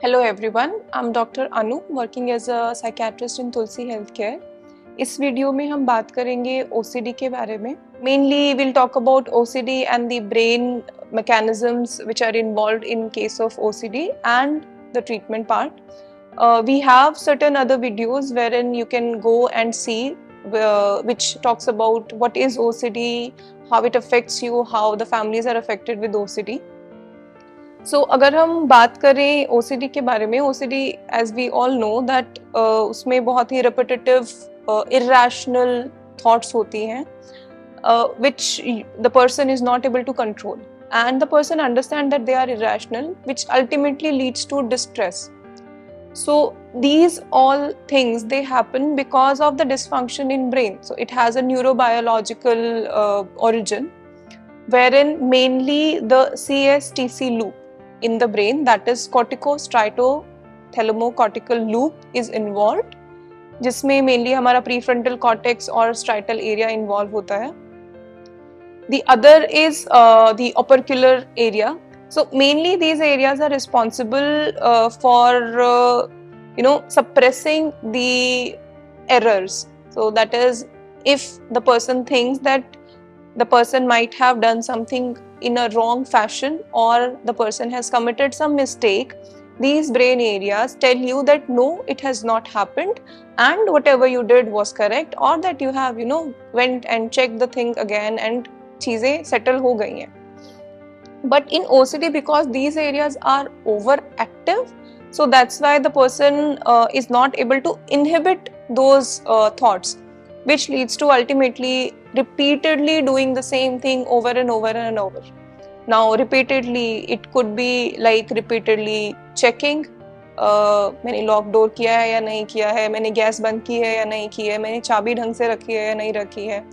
Hello everyone, I'm Dr. Anu working as a psychiatrist in Tulasi Healthcare. इस video में हम बात करेंगे OCD के बारे में. Mainly we'll talk about OCD and the brain mechanisms which are involved in case of OCD and the treatment part. We have certain other videos wherein you can go and see which talks about what is OCD, how it affects you, how the families are affected with OCD. So अगर हम बात करें OCD के बारे में, OCD as we all know that उसमें बहुत ही repetitive, irrational thoughts होती हैं which the person is not able to control, and the person understand that they are irrational, which ultimately leads to distress. So these all things they happen because of the dysfunction in brain. So it has a neurobiological origin, wherein mainly the CSTC loop in the brain, that is cortico-striato-thalamocortical loop is involved, जिसमें mainly हमारा prefrontal cortex और striatal area involve होता है. The other is the opercular area. So mainly these areas are responsible for suppressing the errors. So that is, if the person thinks that the person might have done something in a wrong fashion or the person has committed some mistake, these brain areas tell you that no, it has not happened and whatever you did was correct, or that you have went and checked the thing again and चीजें settle हो गई हैं. But in OCD, because these areas are overactive, so that's why the person is not able to inhibit those thoughts, which leads to ultimately repeatedly doing the same thing over and over and over. Now repeatedly, it could be like repeatedly checking, मैंने lock door किया है या नहीं किया है, मैंने gas बंद की है या नहीं की है, मैंने चाबी ढंग से रखी है या नहीं रखी है.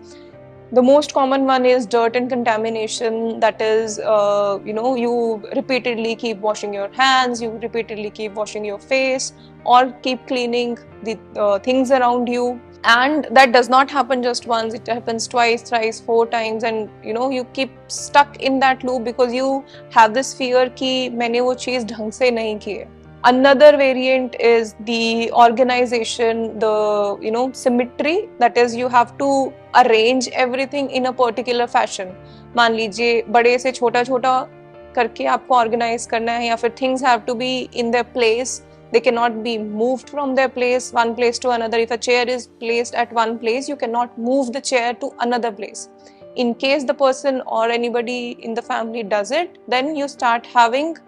The most common one is dirt and contamination. That is, you repeatedly keep washing your hands, you repeatedly keep washing your face, or keep cleaning the things around you. And that does not happen just once, it happens twice, thrice, 4 times, and you keep stuck in that loop because you have this fear कि मैंने वो चीज़ ढंग से नहीं की है. Another variant is the organization, the symmetry. That is, you have to arrange everything in a particular fashion. मान लीजिए बड़े से छोटा छोटा करके आपको organize करना है, या फिर things have to be in their place. They cannot be moved from their place, one place to another. If a chair is placed at one place, you cannot move the chair to another place. In case the person or anybody in the family does it, then you start having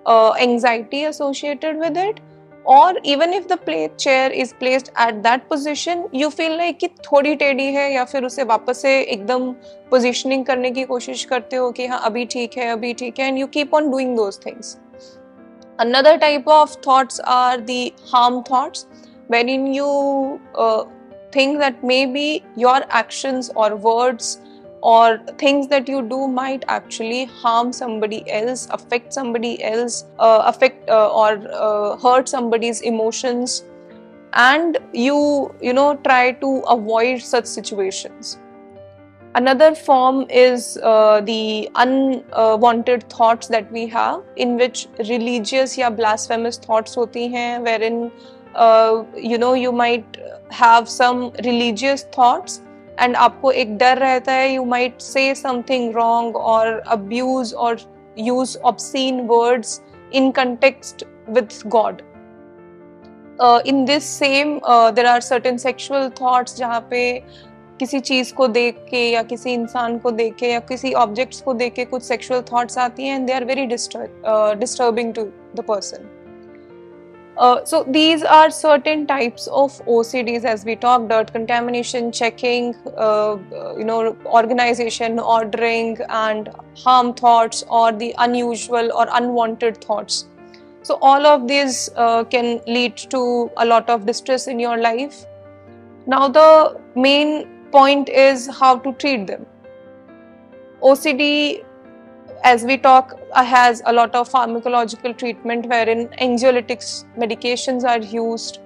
anxiety associated with it. Or even if the chair is placed at that position, you feel like कि थोड़ी टेढ़ी है, या फिर उसे वापस से एकदम positioning करने की कोशिश करते हो कि हाँ अभी ठीक है, अभी ठीक है, and you keep on doing those things. Another type of thoughts are the harm thoughts, wherein you think that maybe your actions or words or things that you do might actually harm somebody else, affect somebody else, or hurt somebody's emotions, and you try to avoid such situations. Another form is the unwanted thoughts that we have, in which religious या blasphemous thoughts होती हैं, wherein you might have some religious thoughts and आपको एक डर रहता है, you might say something wrong or abuse or use obscene words in context with God. In this same, there are certain sexual thoughts जहाँ पे किसी चीज़ को देख के या किसी इंसान को देख के या किसी ऑब्जेक्ट्स को देख के कुछ सेक्सुअल थॉट्स आती हैं, and they are very disturbing to the person. So these are certain types of OCDs as we talk: dirt contamination, checking, organization, ordering, and harm thoughts, or the unusual or unwanted thoughts. So all of these can lead to a lot of distress in your life. Now the main point is how to treat them. OCD, as we talk, has a lot of pharmacological treatment, wherein anxiolytics medications are used.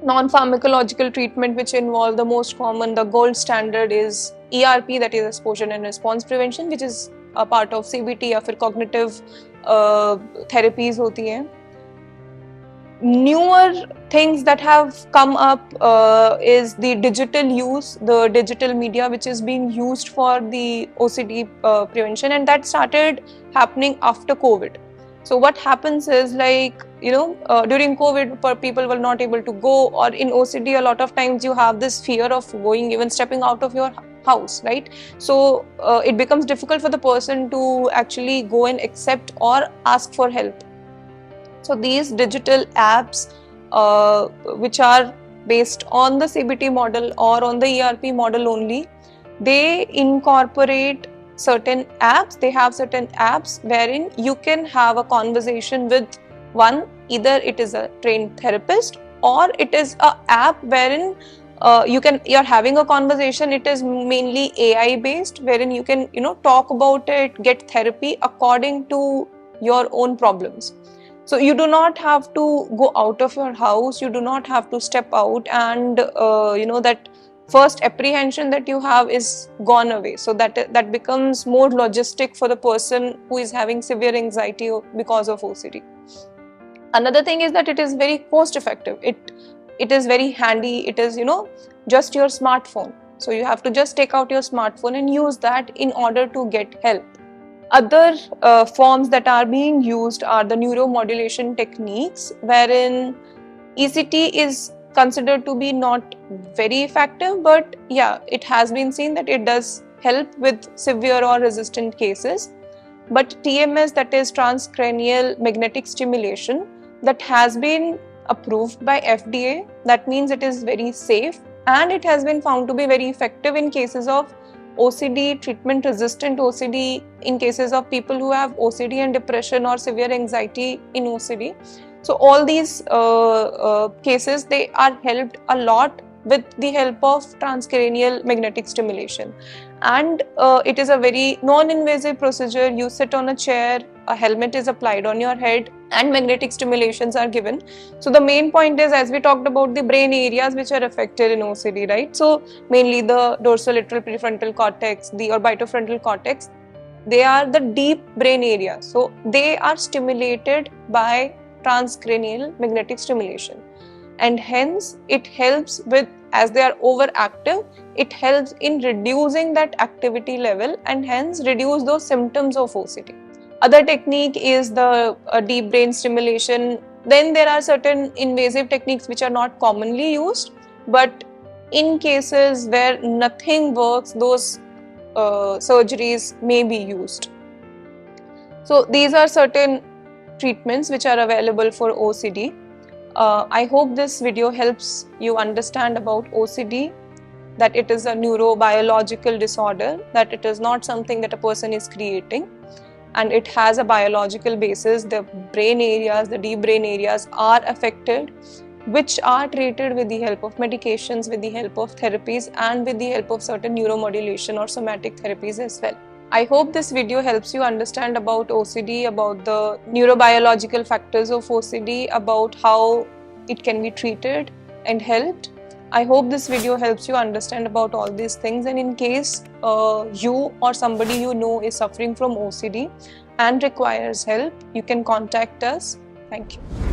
Non-pharmacological treatment, which involve the most common, the gold standard is ERP, that is exposure and response prevention, which is a part of CBT या फिर cognitive therapies होती हैं. Newer things that have come up is the digital use, the digital media which is being used for the OCD prevention, and that started happening after COVID. So what happens is, like, during COVID, people were not able to go, or in OCD a lot of times you have this fear of going, even stepping out of your house, right? So it becomes difficult for the person to actually go and accept or ask for help. So these digital apps, which are based on the CBT model or on the ERP model only, they incorporate certain apps. They have certain apps wherein you can have a conversation with one, either it is a trained therapist or it is a app wherein you're having a conversation. It is mainly AI based, wherein you can talk about it, get therapy according to your own problems. So you do not have to go out of your house, you do not have to step out, and that first apprehension that you have is gone away. So that becomes more logistic for the person who is having severe anxiety because of OCD. Another thing is that it is very cost effective. It is very handy. It is just your smartphone. So you have to just take out your smartphone and use that in order to get help. Other forms that are being used are the neuromodulation techniques, wherein ECT is considered to be not very effective, but yeah, it has been seen that it does help with severe or resistant cases. But TMS, that is transcranial magnetic stimulation, that has been approved by FDA. That means it is very safe, and it has been found to be very effective in cases of OCD, treatment resistant OCD, in cases of people who have OCD and depression or severe anxiety in OCD. So all these cases, they are helped a lot with the help of transcranial magnetic stimulation. And it is a very non-invasive procedure. You sit on a chair, a helmet is applied on your head, and magnetic stimulations are given. So the main point is, as we talked about the brain areas which are affected in OCD, right? So mainly the dorsolateral prefrontal cortex, the orbitofrontal cortex, they are the deep brain areas. So they are stimulated by transcranial magnetic stimulation, and hence it helps with, as they are overactive, it helps in reducing that activity level and hence reduce those symptoms of OCD. Other technique is the deep brain stimulation. Then there are certain invasive techniques which are not commonly used, but in cases where nothing works, those surgeries may be used. So these are certain treatments which are available for OCD. I hope this video helps you understand about OCD, that it is a neurobiological disorder, that it is not something that a person is creating, and it has a biological basis. The brain areas, the deep brain areas are affected, which are treated with the help of medications, with the help of therapies, and with the help of certain neuromodulation or somatic therapies as well. I hope this video helps you understand about OCD, about the neurobiological factors of OCD, about how it can be treated and helped. I hope this video helps you understand about all these things, and in case you or somebody you know is suffering from OCD and requires help, you can contact us. Thank you.